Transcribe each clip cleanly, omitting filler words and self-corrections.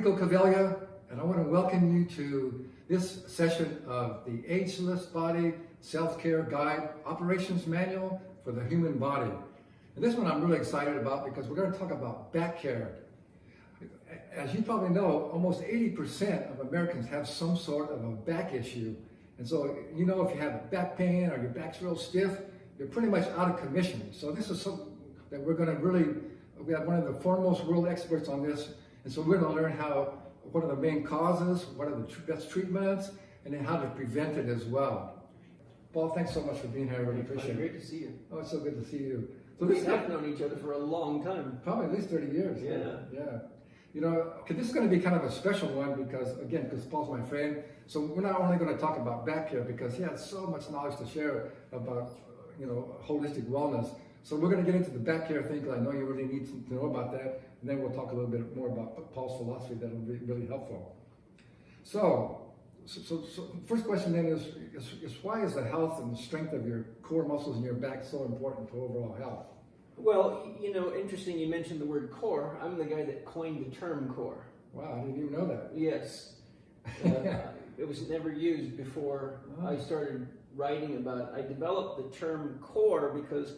Rico Cavaglia, and I want to welcome you to this session of the Ageless Body Self-Care Guide Operations Manual for the Human Body. And this one I'm really excited about because we're going to talk about back care. As you probably know, almost 80% of Americans have some sort of a back issue. And so, you know, if you have back pain or your back's real stiff, you're pretty much out of commission. So this is something that we're going to we have one of the foremost world experts on this. And so we're going to learn what are the main causes, what are the best treatments, and then how to prevent it as well. Paul, thanks so much for being here. I really appreciate it. Great to see you. Oh, it's so good to see you. So we have known each other for a long time. Probably at least 30 years. Yeah. You know, this is going to be kind of a special one because Paul's my friend. So we're not only going to talk about back care because he has so much knowledge to share about, you know, holistic wellness. So we're going to get into the back care thing because I know you really need to know about that. And then we'll talk a little bit more about Paul's philosophy that will be really helpful. So first question then is why is the health and the strength of your core muscles in your back so important to overall health? Well, you know, interesting you mentioned the word core. I'm the guy that coined the term core. Wow, I didn't even know that. Yes. It was never used before I started writing about it. I developed the term core because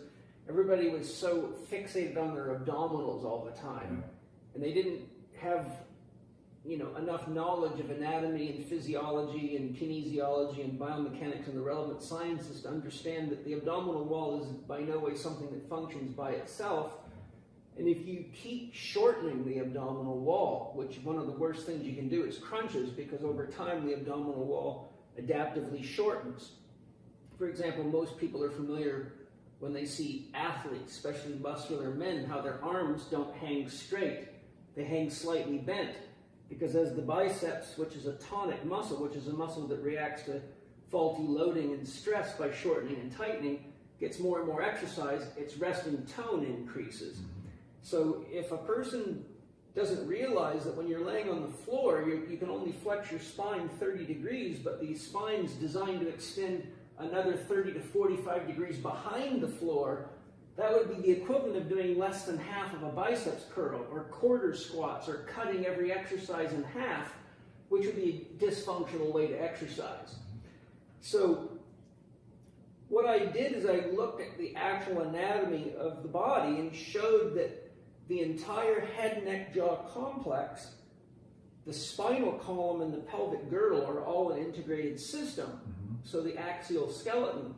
everybody was so fixated on their abdominals all the time. And they didn't have, you know, enough knowledge of anatomy and physiology and kinesiology and biomechanics and the relevant sciences to understand that the abdominal wall is by no way something that functions by itself. And if you keep shortening the abdominal wall, which one of the worst things you can do is crunches, because over time the abdominal wall adaptively shortens. For example, most people are familiar when they see athletes, especially muscular men, how their arms don't hang straight. They hang slightly bent. Because as the biceps, which is a tonic muscle, which is a muscle that reacts to faulty loading and stress by shortening and tightening, gets more and more exercise, its resting tone increases. So if a person doesn't realize that when you're laying on the floor, you can only flex your spine 30 degrees, but the spine's designed to extend another 30 to 45 degrees behind the floor, that would be the equivalent of doing less than half of a biceps curl or quarter squats or cutting every exercise in half, which would be a dysfunctional way to exercise. So what I did is I looked at the actual anatomy of the body and showed that the entire head, neck, jaw complex, the spinal column and the pelvic girdle are all an integrated system. So the axial skeleton.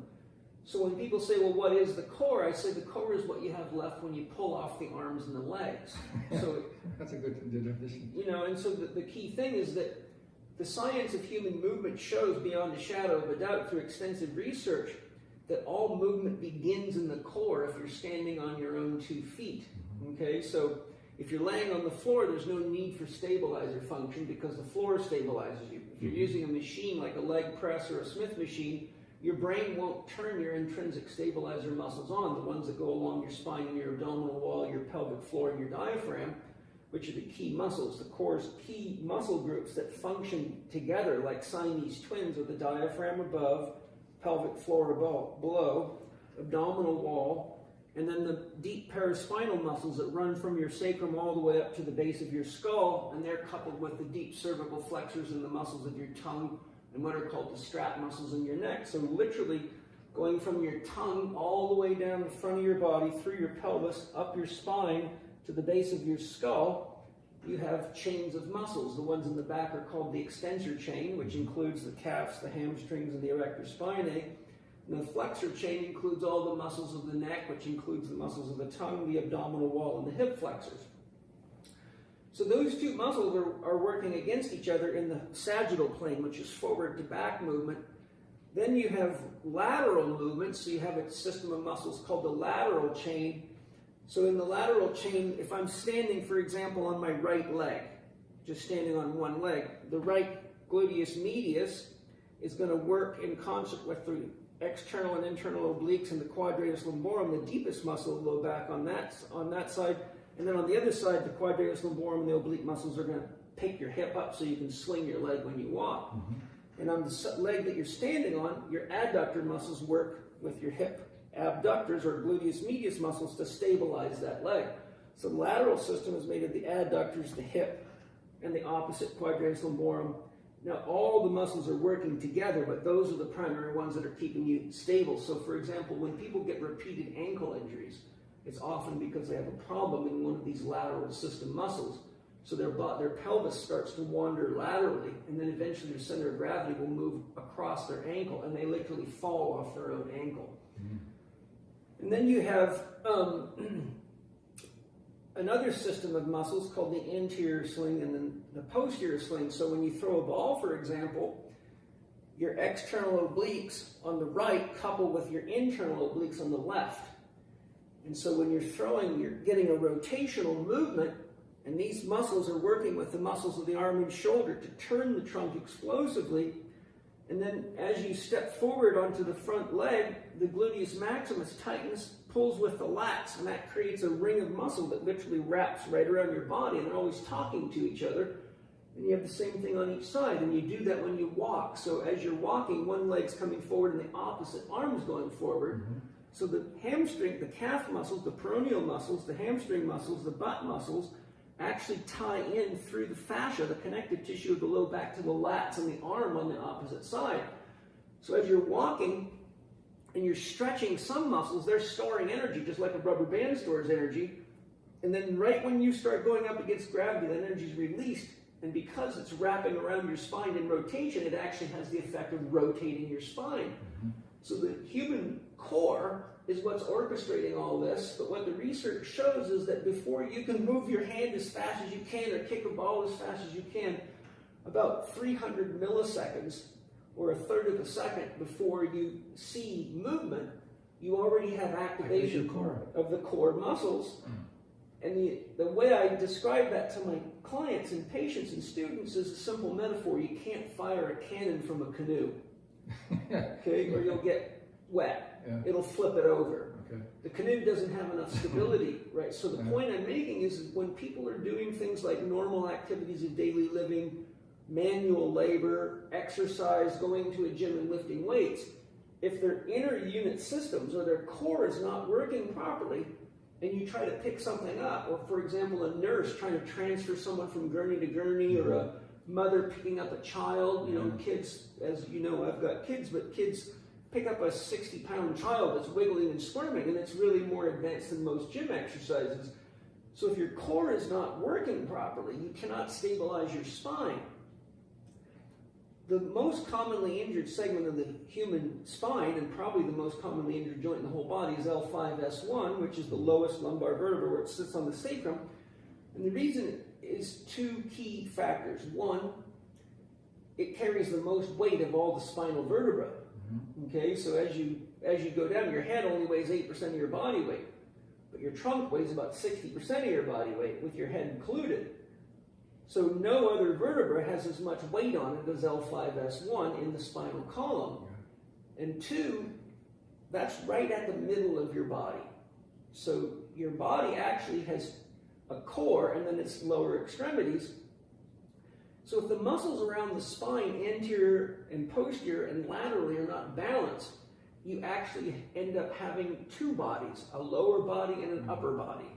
So when people say, well, what is the core? I say the core is what you have left when you pull off the arms and the legs. So that's a good definition. You know, and so the key thing is that the science of human movement shows beyond a shadow of a doubt through extensive research that all movement begins in the core if you're standing on your own 2 feet. Okay, so if you're laying on the floor, there's no need for stabilizer function because the floor stabilizes you. If you're using a machine like a leg press or a Smith machine, your brain won't turn your intrinsic stabilizer muscles on, the ones that go along your spine and your abdominal wall, your pelvic floor, and your diaphragm, which are the key muscles. The core's key muscle groups that function together like Siamese twins with the diaphragm above, pelvic floor below, abdominal wall, and then the deep paraspinal muscles that run from your sacrum all the way up to the base of your skull, and they're coupled with the deep cervical flexors and the muscles of your tongue and what are called the strap muscles in your neck. So literally going from your tongue all the way down the front of your body, through your pelvis, up your spine to the base of your skull, you have chains of muscles. The ones in the back are called the extensor chain, which includes the calves, the hamstrings, and the erector spinae. And the flexor chain includes all the muscles of the neck, which includes the muscles of the tongue, the abdominal wall, and the hip flexors. So those 2 muscles are working against each other in the sagittal plane, which is forward to back movement. Then you have lateral movement, so you have a system of muscles called the lateral chain. So in the lateral chain, if I'm standing, for example, on my right leg, just standing on one leg, the right gluteus medius is going to work in concert with the external and internal obliques and the quadratus lumborum, the deepest muscle of the low back on that side. And then on the other side, the quadratus lumborum and the oblique muscles are going to pick your hip up so you can sling your leg when you walk. And on the leg that you're standing on, your adductor muscles work with your hip abductors or gluteus medius muscles to stabilize that leg. So the lateral system is made of the adductors, the hip, and the opposite quadrans lumborum. Now, all the muscles are working together, but those are the primary ones that are keeping you stable. So, for example, when people get repeated ankle injuries, it's often because they have a problem in one of these lateral system muscles. So their pelvis starts to wander laterally, and then eventually their center of gravity will move across their ankle, and they literally fall off their own ankle. And then you have another system of muscles called the anterior sling and then the posterior sling. So when you throw a ball, for example, your external obliques on the right couple with your internal obliques on the left. And so when you're throwing, you're getting a rotational movement, and these muscles are working with the muscles of the arm and shoulder to turn the trunk explosively. And then as you step forward onto the front leg, the gluteus maximus tightens, pulls with the lats, and that creates a ring of muscle that literally wraps right around your body, and they're always talking to each other. And you have the same thing on each side, and you do that when you walk. So as you're walking, one leg's coming forward and the opposite arm's going forward. So the hamstring, the calf muscles, the peroneal muscles, the hamstring muscles, the butt muscles actually tie in through the fascia, the connective tissue of the low back, to the lats and the arm on the opposite side. So as you're walking and you're stretching some muscles, they're storing energy, just like a rubber band stores energy. And then right when you start going up against gravity, that energy is released. And because it's wrapping around your spine in rotation, it actually has the effect of rotating your spine. So the human core is what's orchestrating all this, but what the research shows is that before you can move your hand as fast as you can or kick a ball as fast as you can, about 300 milliseconds or a third of a second before you see movement, you already have activation of the core muscles. And the way I describe that to my clients and patients and students is a simple metaphor. You can't fire a cannon from a canoe, okay, or you'll get wet. It'll flip it over. The canoe doesn't have enough stability, right? So the point I'm making is when people are doing things like normal activities of daily living, manual labor, exercise, going to a gym and lifting weights, if their inner unit systems or their core is not working properly, and you try to pick something up, or for example, a nurse trying to transfer someone from gurney to gurney, or a mother picking up a child, you know, kids, as you know, I've got kids, but kids pick up a 60-pound child that's wiggling and squirming, and it's really more advanced than most gym exercises. So if your core is not working properly, you cannot stabilize your spine. The most commonly injured segment of the human spine, and probably the most commonly injured joint in the whole body, is L5-S1, which is the lowest lumbar vertebra where it sits on the sacrum. And the reason is two key factors. One, it carries the most weight of all the spinal vertebrae. Okay, so as you go down, your head only weighs 8% of your body weight, but your trunk weighs about 60% of your body weight, with your head included. So no other vertebra has as much weight on it as L5-S1 in the spinal column. And two, that's right at the middle of your body. So your body actually has a core and then its lower extremities. So if the muscles around the spine, anterior and posterior and laterally, are not balanced, you actually end up having two bodies, a lower body and an upper body.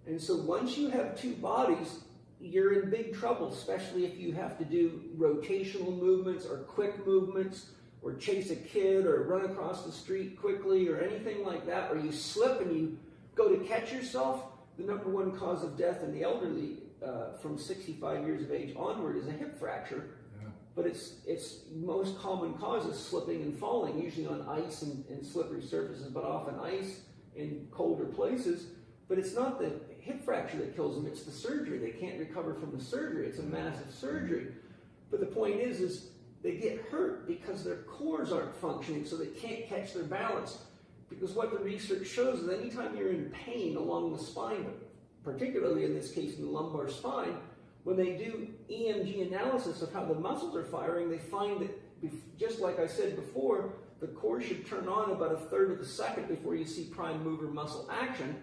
And so once you have two bodies, you're in big trouble, especially if you have to do rotational movements or quick movements, or chase a kid or run across the street quickly or anything like that, or you slip and you go to catch yourself. The number one cause of death in the elderly from 65 years of age onward is a hip fracture. But its most common cause is slipping and falling, usually on ice and slippery surfaces, but often ice in colder places. But it's not the hip fracture that kills them, it's the surgery. They can't recover from the surgery. It's a massive surgery. But the point is they get hurt because their cores aren't functioning, so they can't catch their balance. Because what the research shows is anytime you're in pain along the spine, particularly in this case in the lumbar spine, when they do EMG analysis of how the muscles are firing, they find that, just like I said before, the core should turn on about a third of a second before you see prime mover muscle action,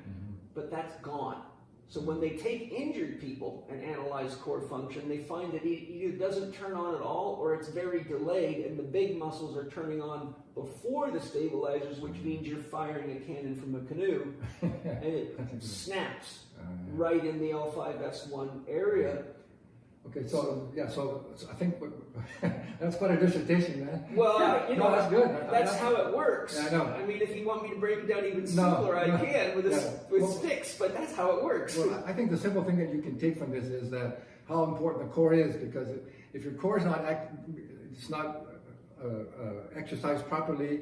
but that's gone. So when they take injured people and analyze core function, they find that it either doesn't turn on at all or it's very delayed, and the big muscles are turning on before the stabilizers, which means you're firing a cannon from a canoe, and it snaps right in the L5-S1 area. Okay, so yeah, so I think that's quite a dissertation, man. Well, no, that's good. That's how it works. Yeah, I know. I mean, if you want me to break it down even simpler, I can with sticks, but that's how it works. Well, I think the simple thing that you can take from this is that how important the core is, because if your core is not exercised properly,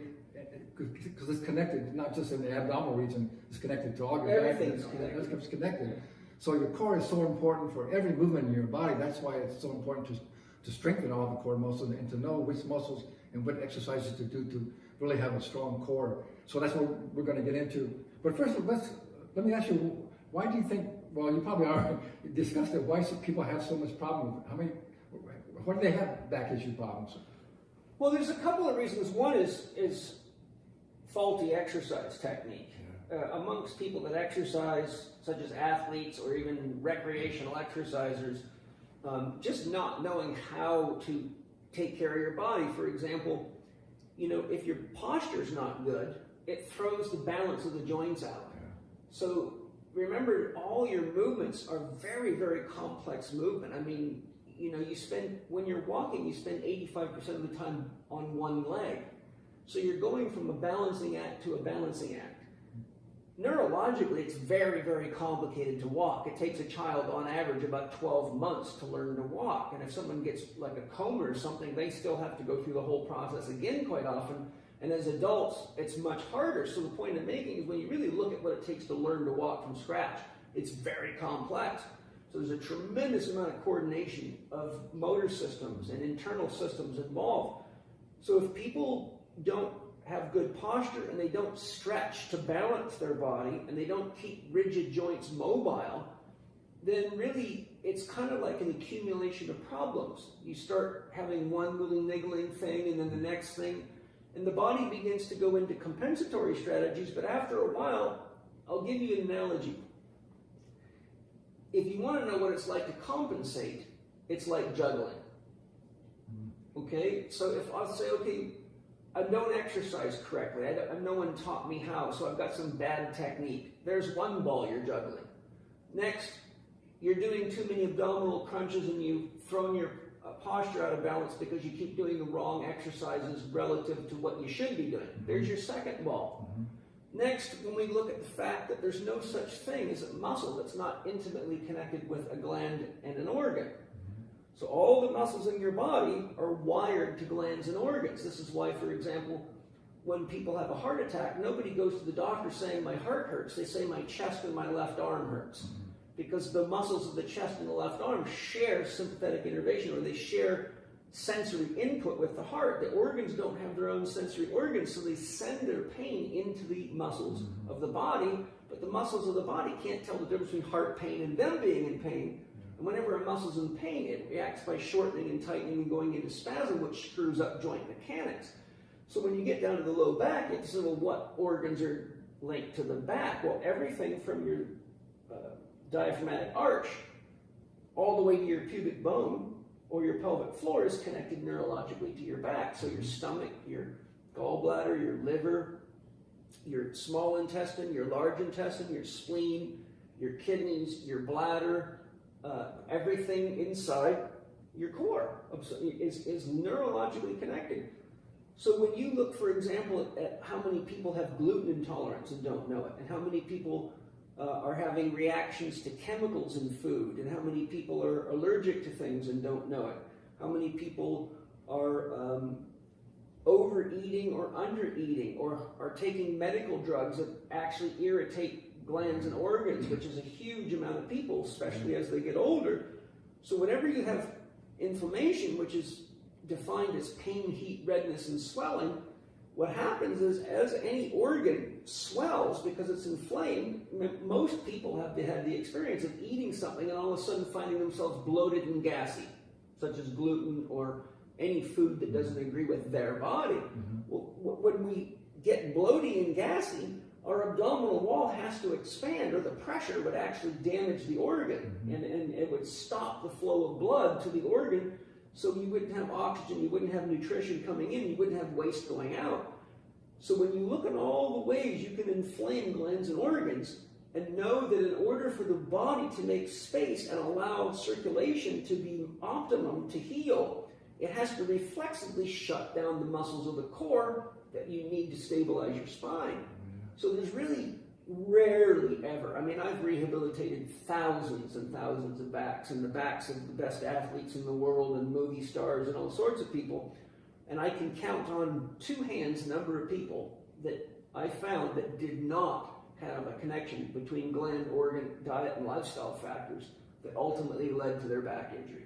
because it's connected, not just in the abdominal region, it's connected to all your everything's connected. It's connected. So your core is so important for every movement in your body. That's why it's so important to strengthen all the core muscles and to know which muscles and what exercises to do to really have a strong core. So that's what we're going to get into. But first, let me ask you, why do you think? Well, you probably already discussed it. Why should people have so much problem? What do they have back issue problems? Well, there's a couple of reasons. One is faulty exercise technique. Amongst people that exercise, such as athletes or even recreational exercisers, just not knowing how to take care of your body. For example, if your posture's not good, it throws the balance of the joints out. Yeah. So remember, all your movements are very, very complex movement. I mean, when you're walking, you spend 85% of the time on one leg. So you're going from a balancing act to a balancing act. Neurologically, it's very, very complicated to walk. It takes a child, on average, about 12 months to learn to walk. And if someone gets like a coma or something, they still have to go through the whole process again quite often. And as adults, it's much harder. So the point I'm making is when you really look at what it takes to learn to walk from scratch, it's very complex. So there's a tremendous amount of coordination of motor systems and internal systems involved. So if people don't have good posture and they don't stretch to balance their body and they don't keep rigid joints mobile, then really it's kind of like an accumulation of problems. You start having one little niggling thing and then the next thing, and the body begins to go into compensatory strategies. But after a while, I'll give you an analogy. If you want to know what it's like to compensate, it's like juggling. Okay, so if I'll say, okay, I don't exercise correctly. No one taught me how, so I've got some bad technique. There's one ball you're juggling. Next, you're doing too many abdominal crunches and you've thrown your posture out of balance because you keep doing the wrong exercises relative to what you should be doing. There's your second ball. Next, when we look at the fact that there's no such thing as a muscle that's not intimately connected with a gland and an organ. So all the muscles in your body are wired to glands and organs. This is why, for example, when people have a heart attack, nobody goes to the doctor saying my heart hurts. They say my chest and my left arm hurts. Because the muscles of the chest and the left arm share sympathetic innervation, or they share sensory input with the heart. The organs don't have their own sensory organs, so they send their pain into the muscles of the body, but the muscles of the body can't tell the difference between heart pain and them being in pain. And whenever a muscle's in pain, it reacts by shortening and tightening and going into spasm, which screws up joint mechanics. So when you get down to the low back, it's well, what organs are linked to the back? Well, everything from your diaphragmatic arch all the way to your pubic bone or your pelvic floor is connected neurologically to your back. So your stomach, your gallbladder, your liver, your small intestine, your large intestine, your spleen, your kidneys, your bladder, everything inside your core is neurologically connected. So when you look, for example, at how many people have gluten intolerance and don't know it, and how many people are having reactions to chemicals in food, and how many people are allergic to things and don't know it, how many people are overeating or undereating, or are taking medical drugs that actually irritate glands and organs, which is a huge amount of people, especially as they get older. So whenever you have inflammation, which is defined as pain, heat, redness, and swelling, what happens is as any organ swells because it's inflamed, most people have had the experience of eating something and all of a sudden finding themselves bloated and gassy, such as gluten or any food that doesn't agree with their body. Well, when we get bloaty and gassy, our abdominal wall has to expand, or the pressure would actually damage the organ, and it would stop the flow of blood to the organ, so you wouldn't have oxygen, you wouldn't have nutrition coming in, you wouldn't have waste going out. So when you look at all the ways you can inflame glands and organs, and know that in order for the body to make space and allow circulation to be optimum to heal, it has to reflexively shut down the muscles of the core that you need to stabilize your spine. So there's really rarely ever, I mean, I've rehabilitated thousands and thousands of backs, and the backs of the best athletes in the world and movie stars and all sorts of people, and I can count on two hands the number of people that I found that did not have a connection between gland, organ, diet, and lifestyle factors that ultimately led to their back injury.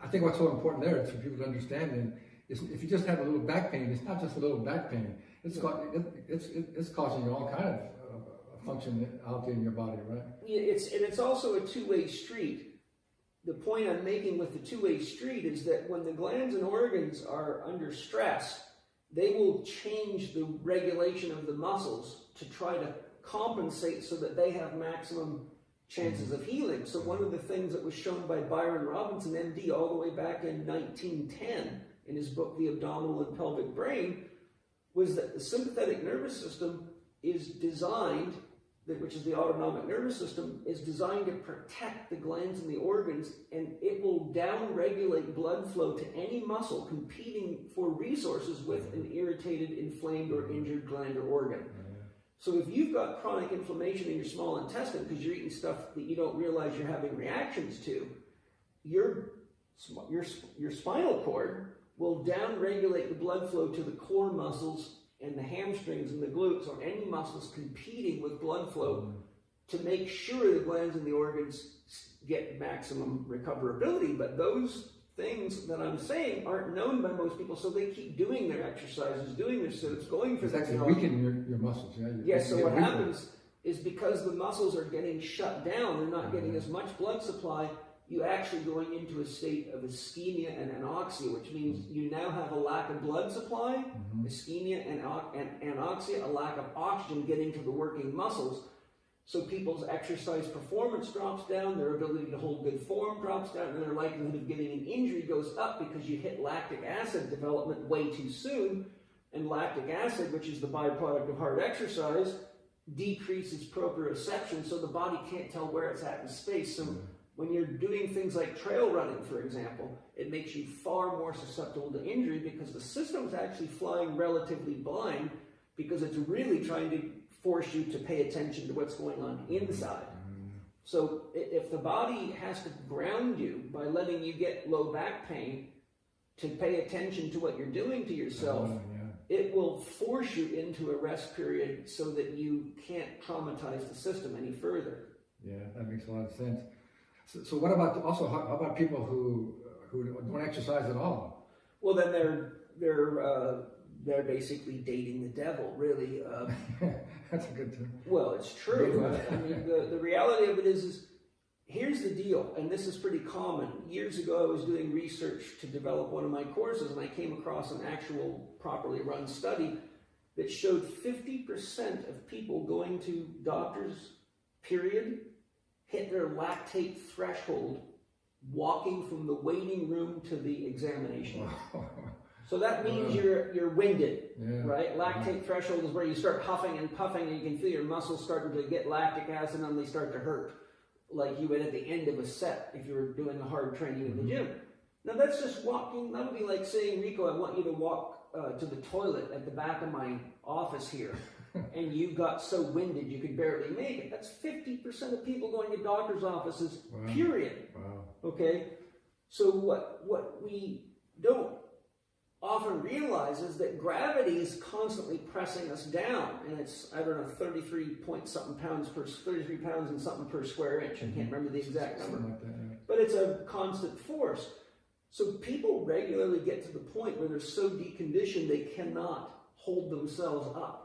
I think what's so important there is for people to understand is if you just have a little back pain, it's not just a little back pain. It's causing you all kind of functionality in your body, right? Yeah, it's also a two-way street. The point I'm making with the two-way street is that when the glands and organs are under stress, they will change the regulation of the muscles to try to compensate so that they have maximum chances of healing. So one of the things that was shown by Byron Robinson, MD, all the way back in 1910 in his book, The Abdominal and Pelvic Brain, was that the sympathetic nervous system is designed, which is the autonomic nervous system, is designed to protect the glands and the organs, and it will down-regulate blood flow to any muscle competing for resources with an irritated, inflamed, or injured gland or organ. So if you've got chronic inflammation in your small intestine because you're eating stuff that you don't realize you're having reactions to, your spinal cord will down-regulate the blood flow to the core muscles and the hamstrings and the glutes, or any muscles competing with blood flow to make sure the glands and the organs get maximum recoverability. But those things that I'm saying aren't known by most people, so they keep doing their exercises, doing their sit-ups, going for it's actually weakening your muscles. Yes, so what happens is because the muscles are getting shut down, they're not getting as much blood supply, you actually going into a state of ischemia and anoxia, which means you now have a lack of blood supply, ischemia and anoxia, a lack of oxygen getting to the working muscles. So people's exercise performance drops down, their ability to hold good form drops down, and their likelihood of getting an injury goes up because you hit lactic acid development way too soon. And lactic acid, which is the byproduct of hard exercise, decreases proprioception, so the body can't tell where it's at in space. So when you're doing things like trail running, for example, it makes you far more susceptible to injury because the system's actually flying relatively blind because it's really trying to force you to pay attention to what's going on inside. So if the body has to ground you by letting you get low back pain to pay attention to what you're doing to yourself, it will force you into a rest period so that you can't traumatize the system any further. Yeah, that makes a lot of sense. So what about also, how about people who don't exercise at all? Well, then they're basically dating the devil, really. That's a good term. Well, it's true. I mean, the reality of it is here's the deal, and this is pretty common. Years ago, I was doing research to develop one of my courses, and I came across an actual properly run study that showed 50% of people going to doctors, period, hit their lactate threshold walking from the waiting room to the examination. So that means you're winded, right? Lactate threshold is where you start huffing and puffing and you can feel your muscles starting to get lactic acid and they start to hurt, like you would at the end of a set if you were doing a hard training in the gym. Now that's just walking. That would be like saying, Rico, I want you to walk to the toilet at the back of my office here. And you got so winded you could barely make it. That's 50% of people going to doctor's offices, period. Okay? So what we don't often realize is that gravity is constantly pressing us down, and it's, I don't know, 33 pounds and something per square inch. I can't remember the exact number. Like that, but it's a constant force. So people regularly get to the point where they're so deconditioned they cannot hold themselves up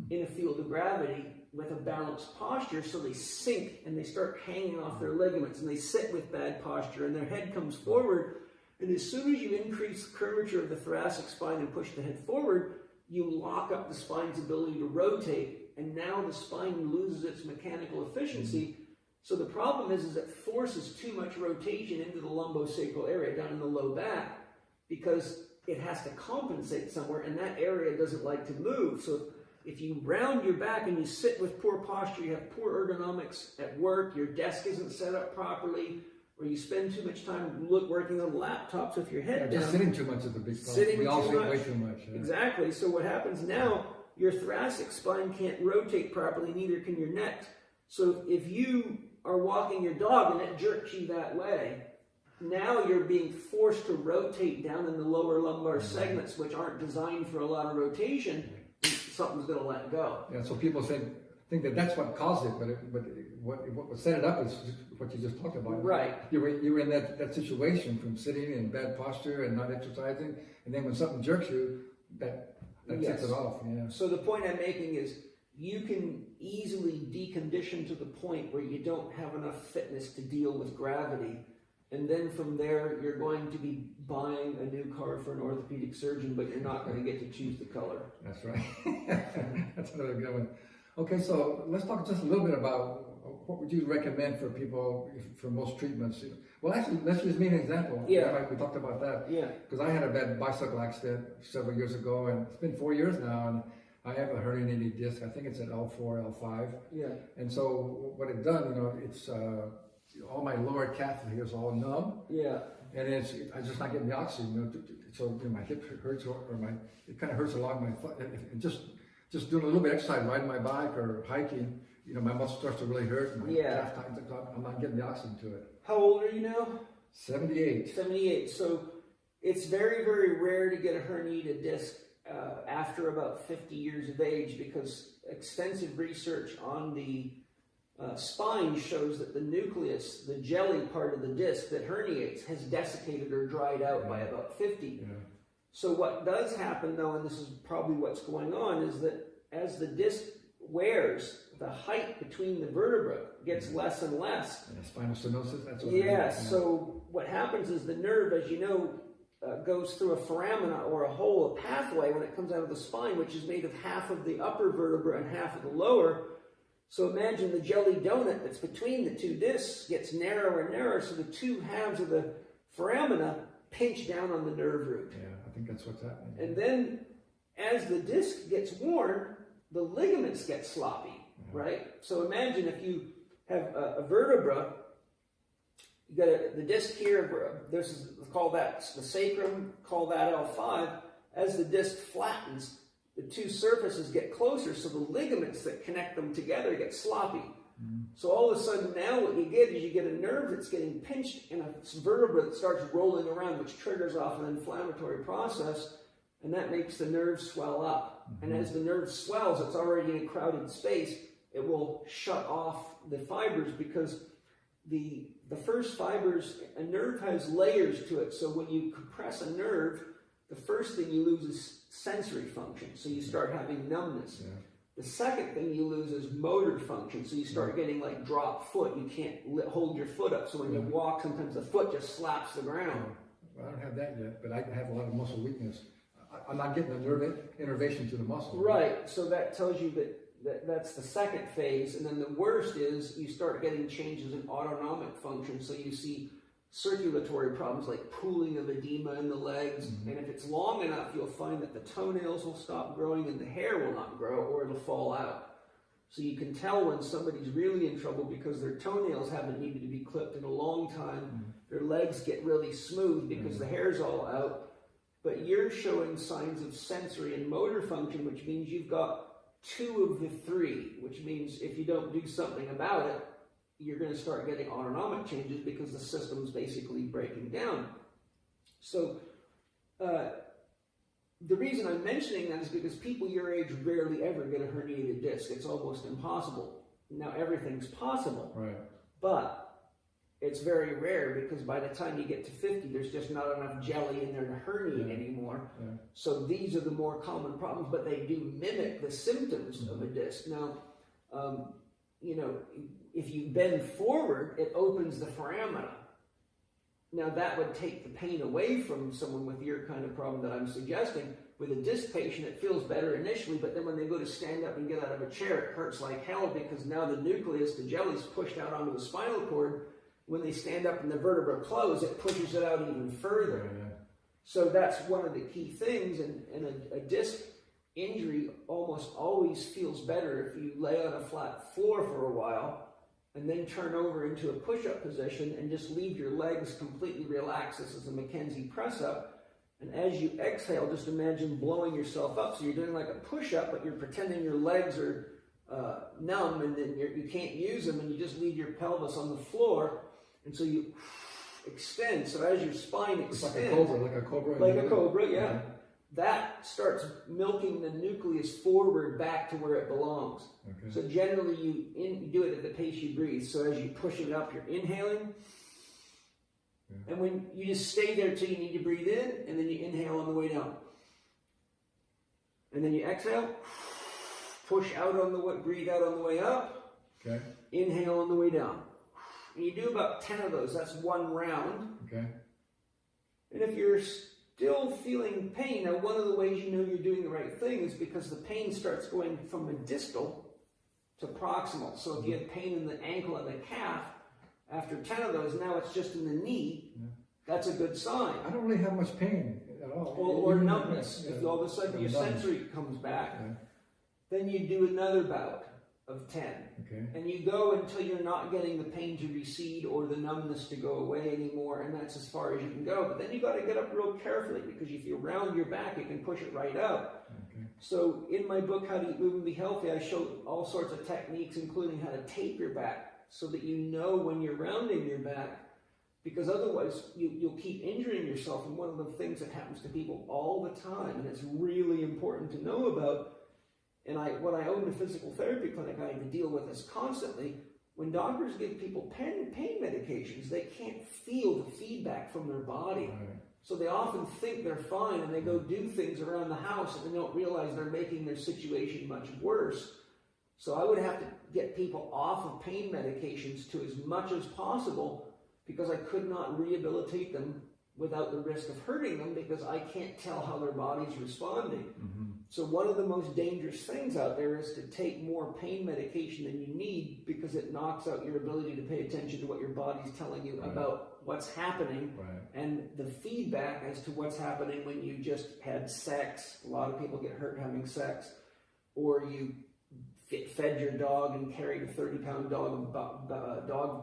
in a field of gravity with a balanced posture, so they sink and they start hanging off their ligaments, and they sit with bad posture and their head comes forward. And as soon as you increase the curvature of the thoracic spine and push the head forward, you lock up the spine's ability to rotate, and now the spine loses its mechanical efficiency. So the problem is it forces too much rotation into the lumbosacral area down in the low back because it has to compensate somewhere, and that area doesn't like to move. So if you round your back and you sit with poor posture, you have poor ergonomics at work, your desk isn't set up properly, or you spend too much time working on laptops with your head down. Just sitting too much is a big problem. Sitting We all too sit much. way too much. Yeah. Exactly. So what happens now, your thoracic spine can't rotate properly, neither can your neck. So if you are walking your dog and it jerks you that way, now you're being forced to rotate down in the lower lumbar segments, which aren't designed for a lot of rotation. Something's going to let go. Yeah, so people think that that's what caused it, but what set it up is what you just talked about. Right. You were in that situation from sitting in bad posture and not exercising, and then when something jerks you, that sets it off. Yeah. So the point I'm making is you can easily decondition to the point where you don't have enough fitness to deal with gravity. And then from there, you're going to be buying a new car for an orthopedic surgeon, but you're not going to get to choose the color. That's right. That's another good one. Okay, so let's talk just a little bit about what would you recommend for people for most treatments. Well, actually, let's just make an example. Yeah. We talked about that. Yeah. Because I had a bad bicycle accident several years ago, and it's been 4 years now, and I have a herniated disc. I think it's at L4, L5. Yeah. And so what it's done, it's all my lower calf here is all numb. Yeah. And I'm just not getting the oxygen. So my hip hurts, or it kind of hurts along my foot. And just doing a little bit of exercise, riding my bike or hiking, my muscle starts to really hurt. And my calf tightens up. I'm not getting the oxygen to it. How old are you now? 78. 78. So it's very, very rare to get a herniated disc after about 50 years of age, because extensive research on the spine shows that the nucleus, the jelly part of the disc that herniates, has desiccated or dried out by about 50. Yeah. So what does happen though, and this is probably what's going on, is that as the disc wears, the height between the vertebrae gets less and less. And spinal stenosis, that's what So what happens is the nerve, as you know, goes through a foramina, or a hole, a pathway, when it comes out of the spine, which is made of half of the upper vertebra and half of the lower. So imagine the jelly donut that's between the two discs gets narrower and narrower, so the two halves of the foramina pinch down on the nerve root. Yeah, I think that's what's happening. And then as the disc gets worn, the ligaments get sloppy, right? So imagine if you have a vertebra, you got the disc here, call that the sacrum, call that L5. As the disc flattens, the two surfaces get closer, so the ligaments that connect them together get sloppy. So all of a sudden now what you get is you get a nerve that's getting pinched in a vertebra that starts rolling around, which triggers off an inflammatory process, and that makes the nerve swell up. And as the nerve swells, it's already in a crowded space, it will shut off the fibers, because the first fibers, a nerve has layers to it, so when you compress a nerve, the first thing you lose is sensory function, so you start having numbness. Yeah. The second thing you lose is motor function, so you start getting like drop foot. You can't hold your foot up, so when you walk, sometimes the foot just slaps the ground. Well, I don't have that yet, but I have a lot of muscle weakness. I'm not getting the nerve innervation to the muscle. Right, so that tells you that's the second phase, and then the worst is you start getting changes in autonomic function, so you see circulatory problems like pooling of edema in the legs, and if it's long enough, you'll find that the toenails will stop growing and the hair will not grow, or it'll fall out. So you can tell when somebody's really in trouble because their toenails haven't needed to be clipped in a long time, their legs get really smooth because the hair's all out, but you're showing signs of sensory and motor function, which means you've got 2 of the 3, which means if you don't do something about it, you're going to start getting autonomic changes because the system's basically breaking down. So the reason I'm mentioning that is because people your age rarely ever get a herniated disc. It's almost impossible. Now everything's possible, right? But it's very rare because by the time you get to 50, there's just not enough jelly in there to herniate anymore. Yeah. So these are the more common problems, but they do mimic the symptoms of a disc. Now, if you bend forward, it opens the foramina. Now that would take the pain away from someone with your kind of problem that I'm suggesting. With a disc patient, it feels better initially, but then when they go to stand up and get out of a chair, it hurts like hell because now the nucleus, the jelly's pushed out onto the spinal cord. When they stand up and the vertebra close, it pushes it out even further. Yeah. So that's one of the key things, and a disc injury almost always feels better if you lay on a flat floor for a while and then turn over into a push-up position and just leave your legs completely relaxed. This is a Mackenzie press-up. And as you exhale, just imagine blowing yourself up. So you're doing like a push-up, but you're pretending your legs are numb and then you can't use them, and you just leave your pelvis on the floor. And so you extend. So as your spine extends, like a cobra, like a cobra, yeah. That starts milking the nucleus forward back to where it belongs. Okay. So generally you do it at the pace you breathe. So as you push it up, you're inhaling. Yeah. And when you just stay there till you need to breathe in, and then you inhale on the way down. And then you exhale, push out on the way, breathe out on the way up. Okay. Inhale on the way down. And you do about 10 of those. That's one round. Okay. And if you're still feeling pain, now one of the ways you know you're doing the right thing is because the pain starts going from the distal to proximal. So if you had pain in the ankle and the calf, after 10 of those, now it's just in the knee. Yeah. That's a good sign. I don't really have much pain at all. Or numbness. If all of a sudden your sensory comes back, then you do another bout of 10. Okay. And you go until you're not getting the pain to recede or the numbness to go away anymore, and that's as far as you can go. But then you got to get up real carefully, because if you round your back, you can push it right up. Okay. So in my book, How to Eat, Move, and Be Healthy, I show all sorts of techniques, including how to tape your back, so that you know when you're rounding your back, because otherwise you'll keep injuring yourself. And one of the things that happens to people all the time, and it's really important to know about, and when I owned a physical therapy clinic, I had to deal with this constantly. When doctors give people pain medications, they can't feel the feedback from their body. Right. So they often think they're fine, and they go do things around the house, and they don't realize they're making their situation much worse. So I would have to get people off of pain medications to as much as possible, because I could not rehabilitate them without the risk of hurting them, because I can't tell how their body's responding. Mm-hmm. So one of the most dangerous things out there is to take more pain medication than you need, because it knocks out your ability to pay attention to what your body's telling you about what's happening, and the feedback as to what's happening when you just had sex. A lot of people get hurt having sex, or you fed your dog and carried a 30-pound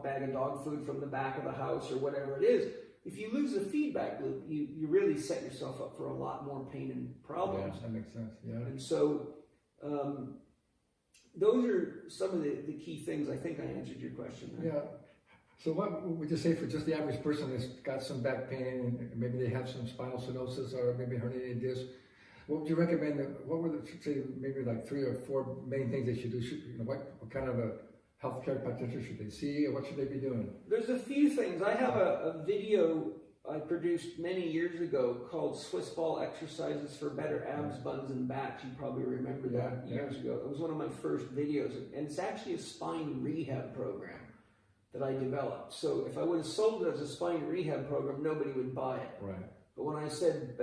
bag of dog food from the back of the house, or whatever it is. If you lose the feedback loop, you really set yourself up for a lot more pain and problems. Yeah, that makes sense. Yeah. And so those are some of the key things. I think I answered your question. Yeah. So what would you say for just the average person that's got some back pain, and maybe they have some spinal stenosis, or maybe herniated disc? What would you recommend? What were maybe like 3 or 4 main things they should do? What kind of a healthcare practitioner should they see, or what should they be doing? There's a few things. I have a video I produced many years ago called Swiss Ball Exercises for Better Abs, Buns, and Backs. You probably remember that years ago. It was one of my first videos, and it's actually a spine rehab program that I developed. So if I would have sold it as a spine rehab program, nobody would buy it. Right. But when I said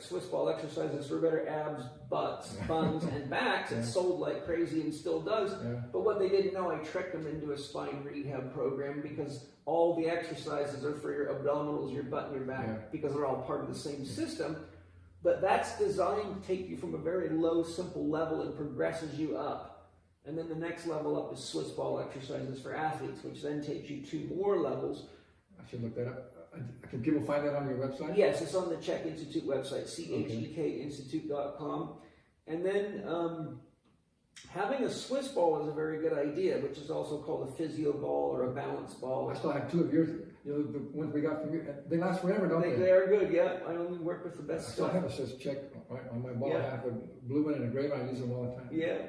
Swiss Ball Exercises for Better Abs, Butts, Buns, and Backs, it sold like crazy and still does. Yeah. But what they didn't know, I tricked them into a spine rehab program, because all the exercises are for your abdominals, your butt, and your back, because they're all part of the same system. But that's designed to take you from a very low, simple level and progresses you up. And then the next level up is Swiss Ball Exercises for Athletes, which then takes you 2 more levels. I should look that up. Can people find that on your website? Yes, it's on the Chek Institute website, chekinstitute.com. And then having a Swiss ball is a very good idea, which is also called a physio ball or a balance ball. I still have 2 of yours. The ones we got from you. They last forever, don't they? They are good, yeah. I only work with the best stuff. I still have it says Chek on my ball. I have a blue one and a gray one. I use them all the time. Yeah.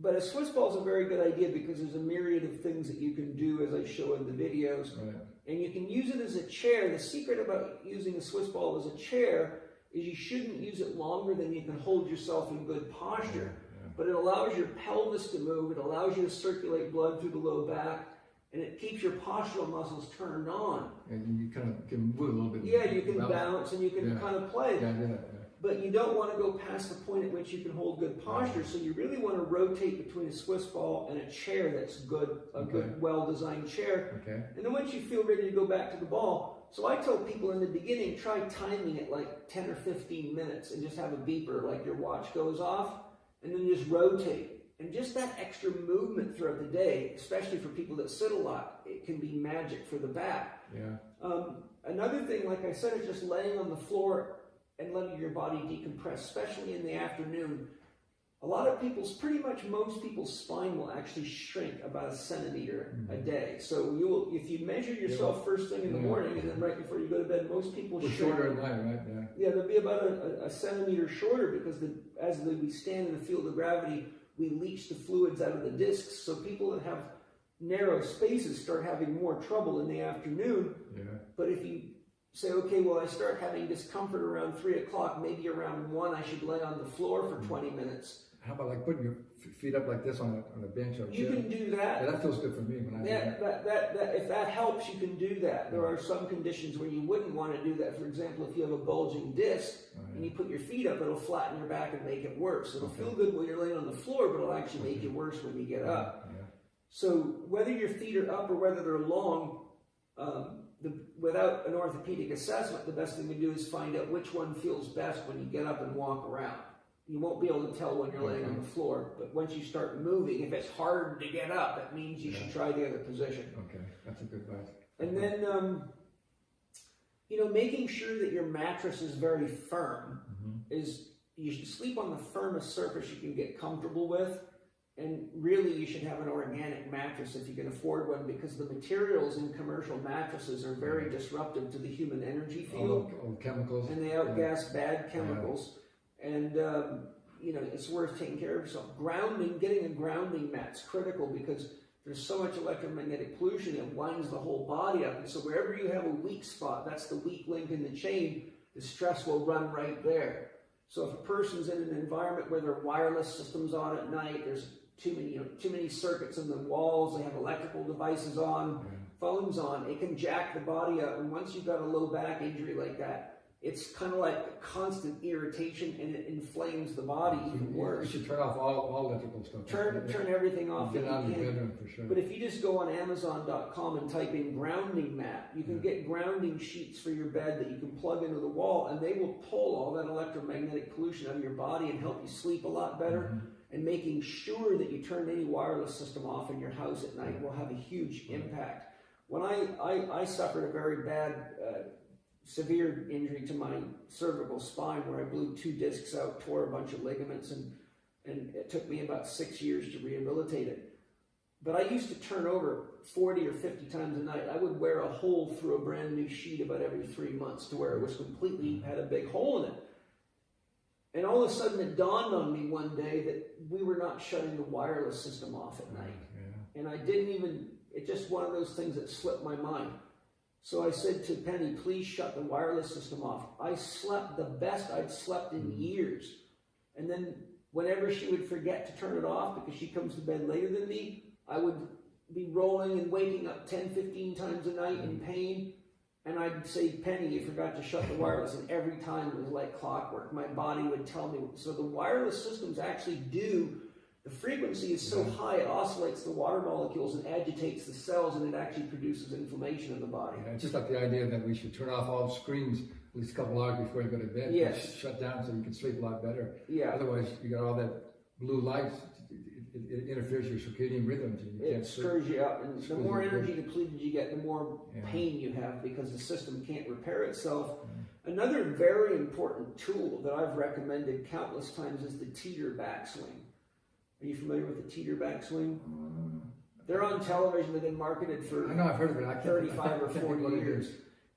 But a Swiss ball is a very good idea, because there's a myriad of things that you can do, as I show in the videos. Right. And you can use it as a chair. The secret about using a Swiss ball as a chair is you shouldn't use it longer than you can hold yourself in good posture. Yeah. But it allows your pelvis to move. It allows you to circulate blood through the low back. And it keeps your postural muscles turned on. And you kind of can move a little bit. Yeah, you can bounce and you can kind of play. Yeah. But you don't want to go past the point at which you can hold good posture. So you really want to rotate between a Swiss ball and a chair that's good, a good, well-designed chair. Okay. And then once you feel ready to go back to the ball, So I tell people in the beginning, try timing it like 10 or 15 minutes and just have a beeper like your watch goes off, and then just rotate. And just that extra movement throughout the day, especially for people that sit a lot, it can be magic for the back. Yeah. Another thing, like I said, is just laying on the floor and letting your body decompress, especially in the afternoon. A lot of people's, pretty much most people's spine will actually shrink about 1 centimeter a day. So if you measure yourself first thing in the morning and then right before you go to bed, most people shrink. Shorter at night, right? Yeah. Yeah, they'll be about a centimeter shorter because as we stand in the field of gravity, we leach the fluids out of the discs. So people that have narrow spaces start having more trouble in the afternoon. Yeah. But if you say, okay, well, I start having discomfort around 3 o'clock, maybe around 1, I should lay on the floor for 20 minutes. How about like putting your feet up like this on a bench or a chair? You can do that. Yeah, that feels good for me when I do that. If that helps, you can do that. There are some conditions where you wouldn't want to do that. For example, if you have a bulging disc and you put your feet up, it'll flatten your back and make it worse. It'll feel good when you're laying on the floor, but it'll actually make it worse when you get up. Yeah. So whether your feet are up or whether they're long, without an orthopedic assessment, the best thing to do is find out which one feels best when you get up and walk around. You won't be able to tell when you're laying on the floor, but once you start moving, if it's hard to get up, that means you should try the other position. Okay, that's a good advice. And then, making sure that your mattress is very firm is, you should sleep on the firmest surface you can get comfortable with. And really, you should have an organic mattress if you can afford one, because the materials in commercial mattresses are very disruptive to the human energy field. All the chemicals. And they outgas bad chemicals. And, it's worth taking care of yourself. Getting a grounding mat's critical because there's so much electromagnetic pollution, it winds the whole body up. And so wherever you have a weak spot, that's the weak link in the chain, the stress will run right there. So if a person's in an environment where there are wireless systems on at night, there's too many circuits in the walls, they have electrical devices on, phones on, it can jack the body up. And once you've got a low back injury like that, it's kind of like a constant irritation, and it inflames the body even worse. You should turn off all electrical stuff. Turn everything off. Get out of your bedroom for sure. But if you just go on Amazon.com and type in grounding mat, you can get grounding sheets for your bed that you can plug into the wall, and they will pull all that electromagnetic pollution out of your body and help you sleep a lot better. And making sure that you turn any wireless system off in your house at night will have a huge impact. When I suffered a very bad severe injury to my cervical spine where I blew 2 discs out, tore a bunch of ligaments, and it took me about 6 years to rehabilitate it. But I used to turn over 40 or 50 times a night. I would wear a hole through a brand new sheet about every 3 months to where it was completely, had a big hole in it. And all of a sudden it dawned on me one day that we were not shutting the wireless system off at night. And I didn't even, it's just one of those things that slipped my mind. So I said to Penny, please shut the wireless system off. I slept the best I'd slept in years. And then whenever she would forget to turn it off because she comes to bed later than me, I would be rolling and waking up 10, 15 times a night in pain. And I'd say, Penny, you forgot to shut the wireless. And every time it was like clockwork. My body would tell me. So the wireless systems actually do, the frequency is so high, it oscillates the water molecules and agitates the cells, and it actually produces inflammation in the body. Yeah, it's just like the idea that we should turn off all screens at least a couple hours before you go to bed. Yes. Shut down so you can sleep a lot better. Yeah. Otherwise, you got all that blue light. It interferes with your circadian rhythms. And it screws you up. And the more energy depleted you get, the more pain you have because the system can't repair itself. Another very important tool that I've recommended countless times is the teeter back swing. Are you familiar with the teeter back swing? They're on television. They've been marketed for I know, I've heard of it. 35 or 40 years.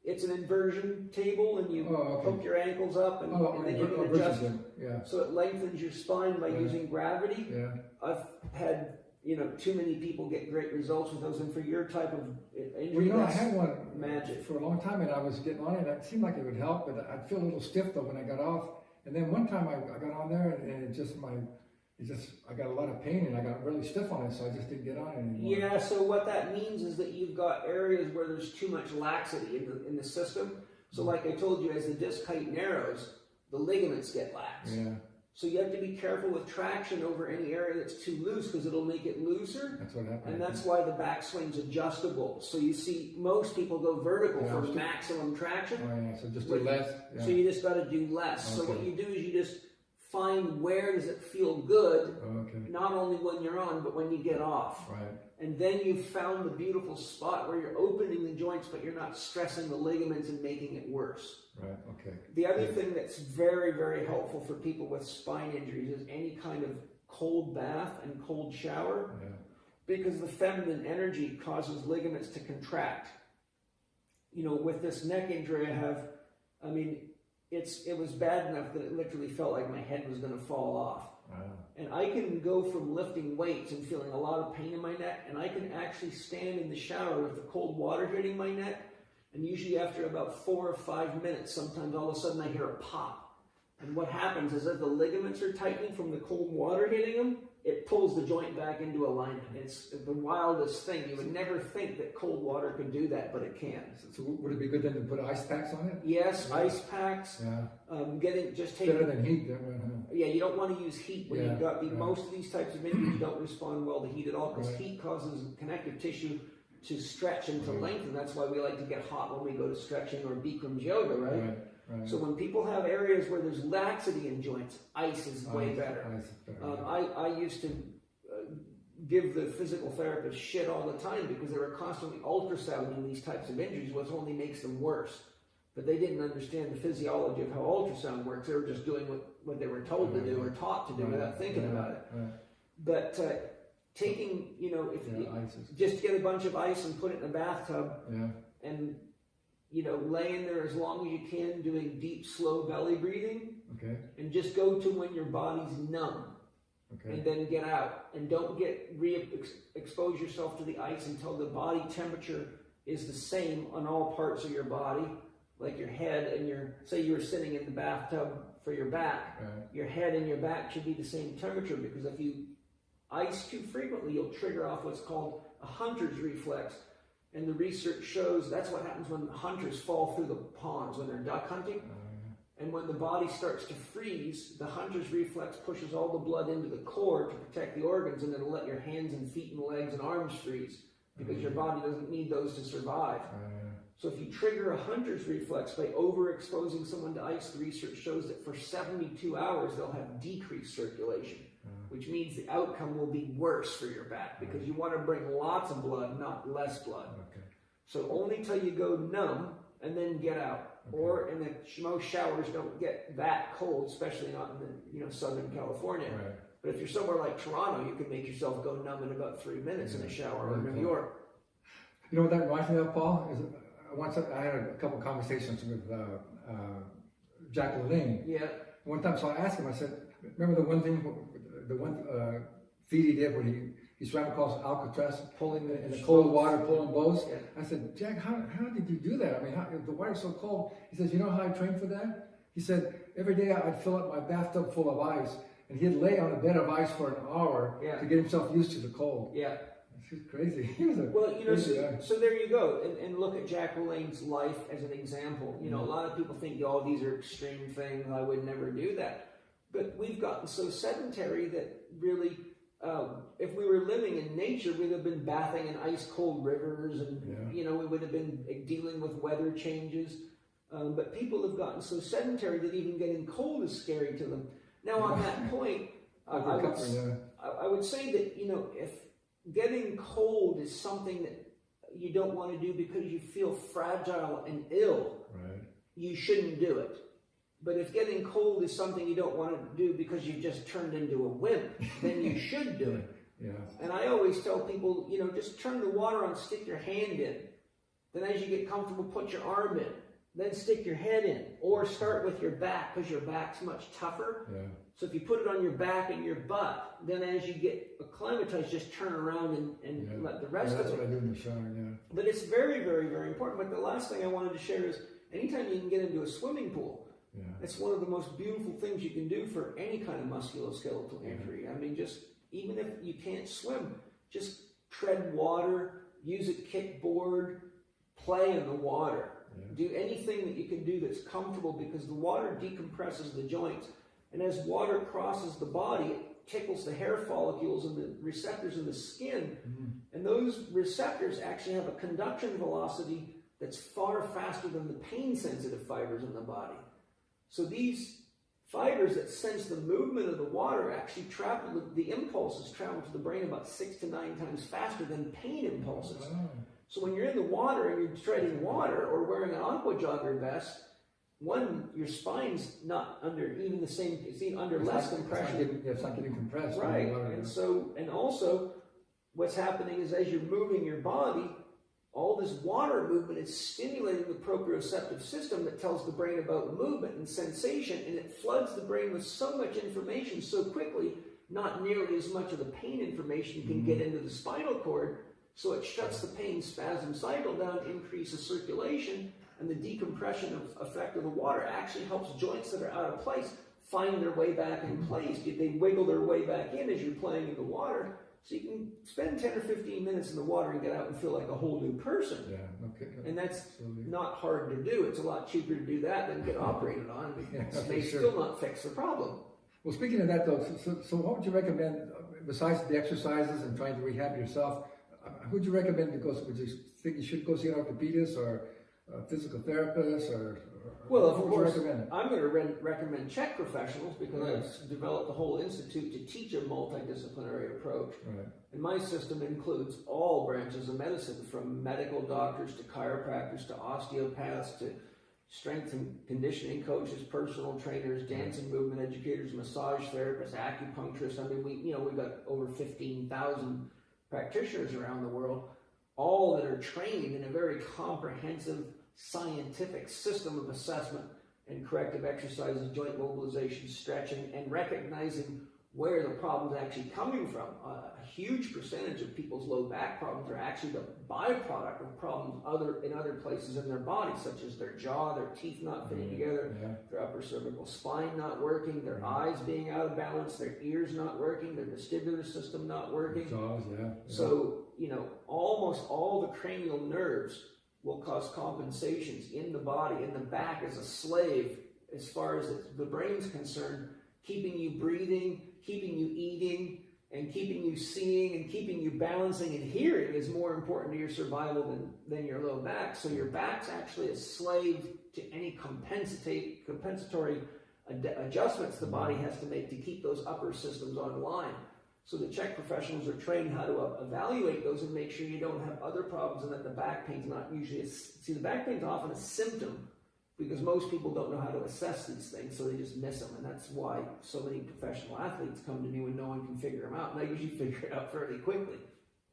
It's an inversion table, and you hook your ankles up, and then you can adjust. So it lengthens your spine by using gravity. I've had too many people get great results with those, and for your type of injury, I had one magic for a long time, and I was getting on it. It seemed like it would help, but I'd feel a little stiff though when I got off. And then one time I got on there, and I got a lot of pain, and I got really stiff on it, so I just didn't get on it anymore. Yeah, so what that means is that you've got areas where there's too much laxity in the system. So like I told you, as the disc height narrows, the ligaments get lax. So you have to be careful with traction over any area that's too loose because it'll make it looser. That's what happened. And that's why the backswing's adjustable. So you see most people go vertical for maximum traction. Oh, yeah. So just do less. Yeah. So you just got to do less. Okay. So what you do is you just find where does it feel good, Okay. not only when you're on, but when you get off. Right. And then you've found the beautiful spot where you're opening the joints, but you're not stressing the ligaments and making it worse. Right. Okay. The other thing that's very, very helpful for people with spine injuries is any kind of cold bath and cold shower, because the feminine energy causes ligaments to contract. You know, with this neck injury I have, I mean, it was bad enough that it literally felt like my head was going to fall off. Wow. And I can go from lifting weights and feeling a lot of pain in my neck, and I can actually stand in the shower with the cold water hitting my neck, and usually after about 4 or 5 minutes, sometimes all of a sudden I hear a pop. And what happens is that the ligaments are tightening from the cold water hitting them, it pulls the joint back into alignment. It's the wildest thing. You would never think that cold water could do that, but it can. So would it be good then to put ice packs on it? Yes, ice packs. Yeah. Better than heat. Yeah, you don't want to use heat when you've got most of these types of injuries don't respond well to heat at all, because heat causes connective tissue to stretch and to lengthen. That's why we like to get hot when we go to stretching or Bikram's yoga, right? So when people have areas where there's laxity in joints, ice is way better. I used to give the physical therapist shit all the time because they were constantly ultrasounding these types of injuries, which only makes them worse. But they didn't understand the physiology of how ultrasound works. They were just doing what they were told to do or taught to do without thinking about it. But taking, you know, if you just get a bunch of ice and put it in a bathtub and, you know, lay in there as long as you can, doing deep, slow belly breathing, and just go to when your body's numb, and then get out. And don't expose yourself to the ice until the body temperature is the same on all parts of your body, like your head and say you were sitting in the bathtub for your back, your head and your back should be the same temperature, because if you ice too frequently, you'll trigger off what's called a hunter's reflex. And the research shows that's what happens when hunters fall through the ponds when they're duck hunting. And when the body starts to freeze, the hunter's reflex pushes all the blood into the core to protect the organs, and it'll let your hands and feet and legs and arms freeze, because your body doesn't need those to survive. So if you trigger a hunter's reflex by overexposing someone to ice, the research shows that for 72 hours they'll have decreased circulation, which means the outcome will be worse for your back, because you want to bring lots of blood, not less blood. So only till you go numb and then get out. Or in most showers don't get that cold, especially not in Southern California. But if you're somewhere like Toronto, you can make yourself go numb in about 3 minutes in a shower, or New York. You know what that reminds me of, Paul? Once I had a couple conversations with Jack LaLanne. One time, so I asked him, I said, remember the one feat he did where he swam across Alcatraz, pulling in the cold water, pulling boats? I said, Jack, how did you do that? I mean, the water's so cold. He says, you know how I trained for that? He said, every day I'd fill up my bathtub full of ice, and he'd lay on a bed of ice for an hour to get himself used to the cold. It's crazy. He was so there you go. And look at Jack LaLanne's life as an example. You know, a lot of people think, oh, these are extreme things, I would never do that. But we've gotten so sedentary that really, if we were living in nature, we'd have been bathing in ice-cold rivers, and we would have been dealing with weather changes. But people have gotten so sedentary that even getting cold is scary to them. Now, on that point, I would say that, if getting cold is something that you don't want to do because you feel fragile and ill, you shouldn't do it. But if getting cold is something you don't want to do because you've just turned into a wimp, then you should do it. And I always tell people, just turn the water on, stick your hand in. Then as you get comfortable, put your arm in. Then stick your head in. Or start with your back, because your back's much tougher. So if you put it on your back and your butt, then as you get acclimatized, just turn around and let the rest of it. That's what I do in the shower, But it's very, very, very important. But the last thing I wanted to share is anytime you can get into a swimming pool, it's one of the most beautiful things you can do for any kind of musculoskeletal injury. I mean, just even if you can't swim, just tread water, use a kickboard, play in the water. Do anything that you can do that's comfortable, because the water decompresses the joints. And as water crosses the body, it tickles the hair follicles and the receptors in the skin. And those receptors actually have a conduction velocity that's far faster than the pain-sensitive fibers in the body. So these fibers that sense the movement of the water actually travel, the impulses travel to the brain about 6 to 9 times faster than pain impulses. So when you're in the water and you're treading water or wearing an aqua jogger vest, one, your spine's not under even the same, it's under less compression. It's not getting compressed. Right, and also what's happening is as you're moving your body, all this water movement is stimulating the proprioceptive system that tells the brain about movement and sensation, and it floods the brain with so much information so quickly, not nearly as much of the pain information can get into the spinal cord, so it shuts the pain spasm cycle down, increases circulation, and the decompression effect of the water actually helps joints that are out of place find their way back in place. They wiggle their way back in as you're playing in the water. So you can spend 10 or 15 minutes in the water and get out and feel like a whole new person. Yeah, okay. And that's not hard to do. It's a lot cheaper to do that than get operated on. It may still not fix the problem. Well, speaking of that, though, so what would you recommend, besides the exercises and trying to rehab yourself, who would you recommend to go? Would you think you should go see an orthopedist or a physical therapist? Well, of course, I'm going to recommend Chek professionals because I've developed a whole institute to teach a multidisciplinary approach. Right. And my system includes all branches of medicine, from medical doctors to chiropractors to osteopaths to strength and conditioning coaches, personal trainers, dance and movement educators, massage therapists, acupuncturists. I mean, we've got over 15,000 practitioners around the world, all that are trained in a very comprehensive scientific system of assessment and corrective exercises, joint mobilization, stretching, and recognizing where the problem is actually coming from. A huge percentage of people's low back problems are actually the byproduct of problems in other places in their body, such as their jaw, their teeth not fitting together, their upper cervical spine not working, their eyes being out of balance, their ears not working, their vestibular system not working. Jaws, So, almost all the cranial nerves will cause compensations in the body, and the back is a slave as far as the brain's concerned, keeping you breathing, keeping you eating, and keeping you seeing, and keeping you balancing and hearing is more important to your survival than your low back. So your back's actually a slave to any compensatory adjustments the body has to make to keep those upper systems online. So the Chek professionals are trained how to evaluate those and make sure you don't have other problems, and that the back pain's not usually the back pain's often a symptom, because most people don't know how to assess these things, so they just miss them. And that's why so many professional athletes come to me when no one can figure them out, and I usually figure it out fairly quickly.